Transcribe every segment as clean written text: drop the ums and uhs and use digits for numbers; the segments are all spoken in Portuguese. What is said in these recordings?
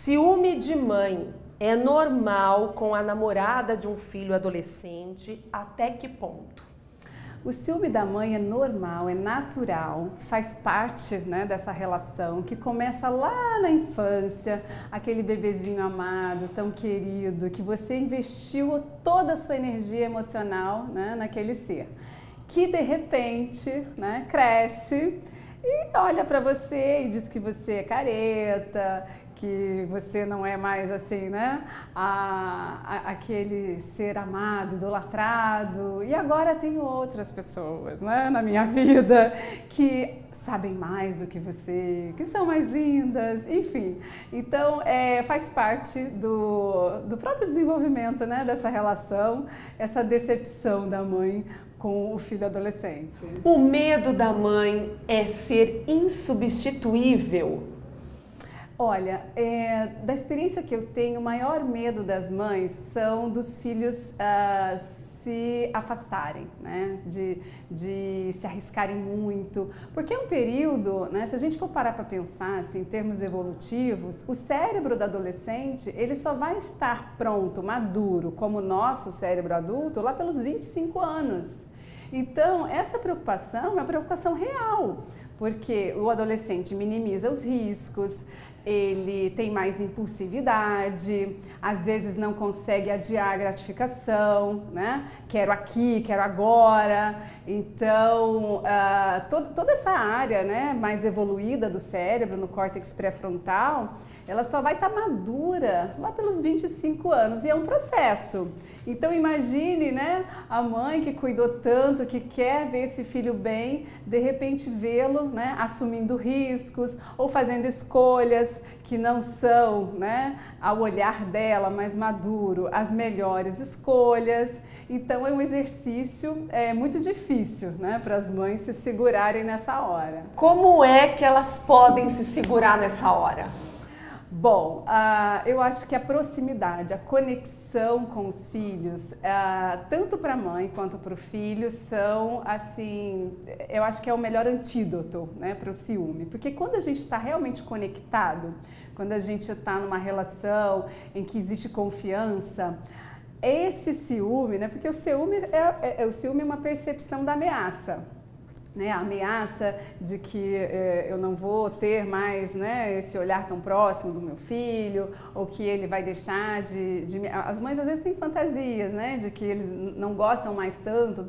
Ciúme de mãe é normal com a namorada de um filho adolescente? Até que ponto? O ciúme da mãe é normal, é natural, faz parte, né, dessa relação que começa lá na infância, aquele bebezinho amado, tão querido, que você investiu toda a sua energia emocional, né, naquele ser, que de repente, né, cresce e olha para você e diz que você é careta, que você não é mais assim, né, aquele ser amado, idolatrado. E agora tem outras pessoas, né, na minha vida que sabem mais do que você, que são mais lindas, enfim. Então, faz parte do próprio desenvolvimento, né, dessa relação, essa decepção da mãe com o filho adolescente. O medo da mãe é ser insubstituível? Olha, da experiência que eu tenho, o maior medo das mães são dos filhos se afastarem, né? De se arriscarem muito, porque é um período, né? Se a gente for parar para pensar assim, em termos evolutivos, o cérebro do adolescente ele só vai estar pronto, maduro, como o nosso cérebro adulto, lá pelos 25 anos. Então, essa preocupação é uma preocupação real, porque o adolescente minimiza os riscos, ele tem mais impulsividade, às vezes não consegue adiar a gratificação, né? Quero aqui, quero agora. Então, toda essa área, né, mais evoluída do cérebro, no córtex pré-frontal, ela só vai estar madura lá pelos 25 anos e é um processo. Então imagine, né, a mãe que cuidou tanto, que quer ver esse filho bem, de repente vê-lo, né, assumindo riscos ou fazendo escolhas que não são, né, ao olhar dela mais maduro, as melhores escolhas. Então é um exercício muito difícil, né, para as mães se segurarem nessa hora. Como é que elas podem se segurar nessa hora? Bom, eu acho que a proximidade, a conexão com os filhos, tanto para a mãe quanto para o filho, são, assim, eu acho que é o melhor antídoto, né, para o ciúme. Porque quando a gente está realmente conectado, quando a gente está numa relação em que existe confiança, esse ciúme, né, porque o ciúme é uma percepção da ameaça. Né, a ameaça de que eu não vou ter mais, né, esse olhar tão próximo do meu filho, ou que ele vai deixar As mães às vezes têm fantasias, né, de que eles não gostam mais tanto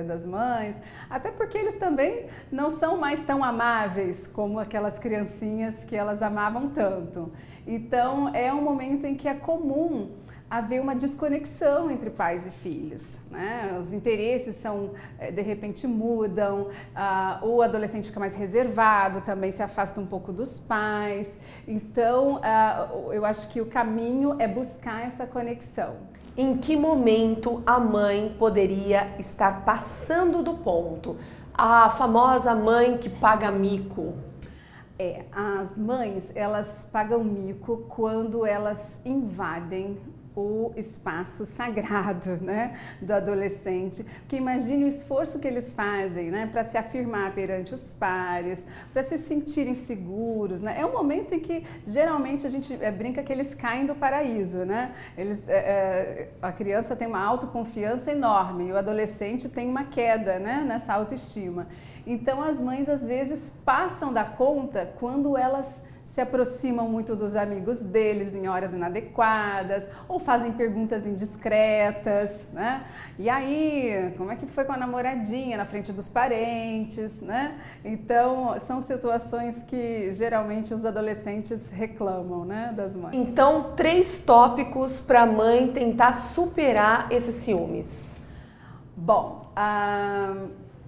das mães, até porque eles também não são mais tão amáveis como aquelas criancinhas que elas amavam tanto. Então é um momento em que é comum haver uma desconexão entre pais e filhos, né? Os interesses de repente mudam, o adolescente fica mais reservado, também se afasta um pouco dos pais. Então, eu acho que o caminho é buscar essa conexão. Em que momento a mãe poderia estar passando do ponto? A famosa mãe que paga mico. As mães, elas pagam mico quando elas invadem o espaço sagrado, né, do adolescente, porque imagine o esforço que eles fazem, né, para se afirmar perante os pares, para se sentirem seguros, né? É um momento em que geralmente a gente brinca que eles caem do paraíso, né? A criança tem uma autoconfiança enorme e o adolescente tem uma queda, né, nessa autoestima. Então as mães às vezes passam da conta quando elas se aproximam muito dos amigos deles em horas inadequadas ou fazem perguntas indiscretas, né? E aí, como é que foi com a namoradinha na frente dos parentes, né? Então, são situações que geralmente os adolescentes reclamam, né, das mães. Então, 3 tópicos para a mãe tentar superar esses ciúmes. Bom,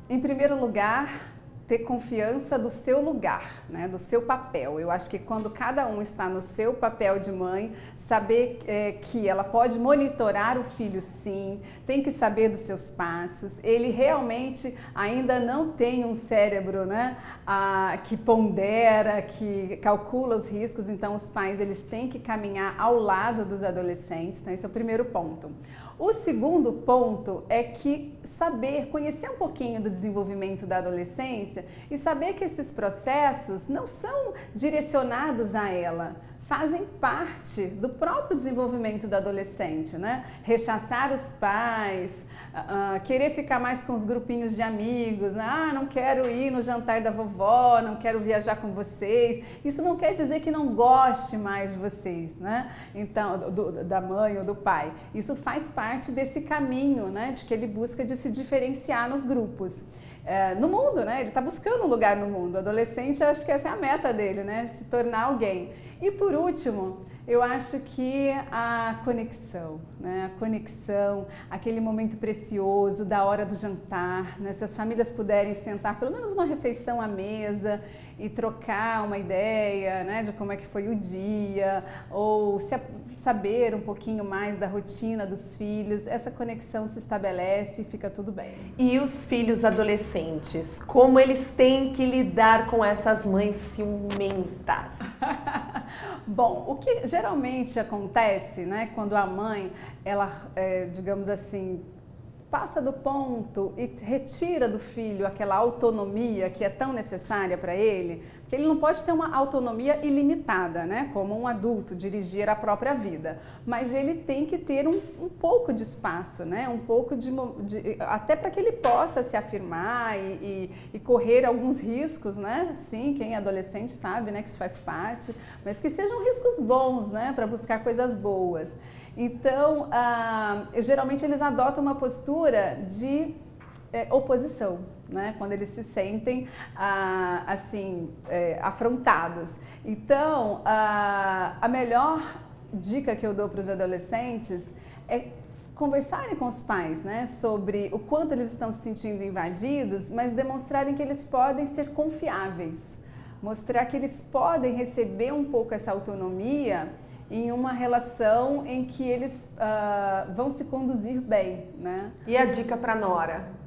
em primeiro lugar, ter confiança do seu lugar, né, do seu papel. Eu acho que quando cada um está no seu papel de mãe, saber que ela pode monitorar o filho sim, tem que saber dos seus passos, ele realmente ainda não tem um cérebro, né, que pondera, que calcula os riscos, então os pais eles têm que caminhar ao lado dos adolescentes, então esse é o primeiro ponto. O segundo ponto é que conhecer um pouquinho do desenvolvimento da adolescência e saber que esses processos não são direcionados a ela. fazem parte do próprio desenvolvimento do adolescente, né? Rechaçar os pais, querer ficar mais com os grupinhos de amigos, né? Ah, não quero ir no jantar da vovó, não quero viajar com vocês. Isso não quer dizer que não goste mais de vocês, né? Então, da mãe ou do pai. Isso faz parte desse caminho, né? De que ele busca de se diferenciar nos grupos. No mundo, né? Ele está buscando um lugar no mundo. O adolescente, acho que essa é a meta dele, né? Se tornar alguém. E por último, eu acho que a conexão, né? A conexão, aquele momento precioso da hora do jantar, né? Se as famílias puderem sentar pelo menos uma refeição à mesa e trocar uma ideia, né? De como é que foi o dia, ou saber um pouquinho mais da rotina dos filhos, essa conexão se estabelece e fica tudo bem. E os filhos adolescentes, como eles têm que lidar com essas mães ciumentas? Bom, o que geralmente acontece, né, quando a mãe, ela, digamos assim, passa do ponto e retira do filho aquela autonomia que é tão necessária para ele, porque ele não pode ter uma autonomia ilimitada, né, como um adulto, dirigir a própria vida, mas ele tem que ter um pouco de espaço, né, um pouco até para que ele possa se afirmar e correr alguns riscos, né, sim, quem é adolescente sabe, né, que isso faz parte, mas que sejam riscos bons, né, para buscar coisas boas. Então, geralmente eles adotam uma postura de oposição, né? Quando eles se sentem assim, afrontados. Então, a melhor dica que eu dou para os adolescentes é conversarem com os pais, né? Sobre o quanto eles estão se sentindo invadidos, mas demonstrarem que eles podem ser confiáveis, mostrar que eles podem receber um pouco essa autonomia em uma relação em que eles vão se conduzir bem, né? E a dica para nora?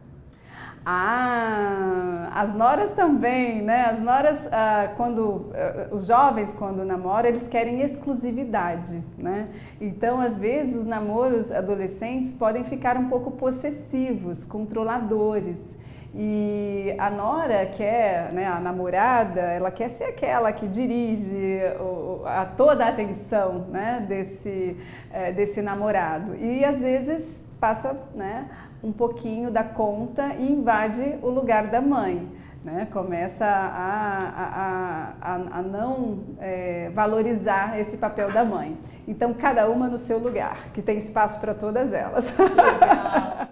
As noras também, né? As noras, os jovens quando namoram, eles querem exclusividade, né? Então, às vezes, os namoros adolescentes podem ficar um pouco possessivos, controladores. E a nora quer, né, a namorada, ela quer ser aquela que dirige toda a atenção, né, desse namorado. E às vezes passa, né, um pouquinho da conta e invade o lugar da mãe, né? Começa a não valorizar esse papel da mãe. Então, cada uma no seu lugar, que tem espaço para todas elas. Legal.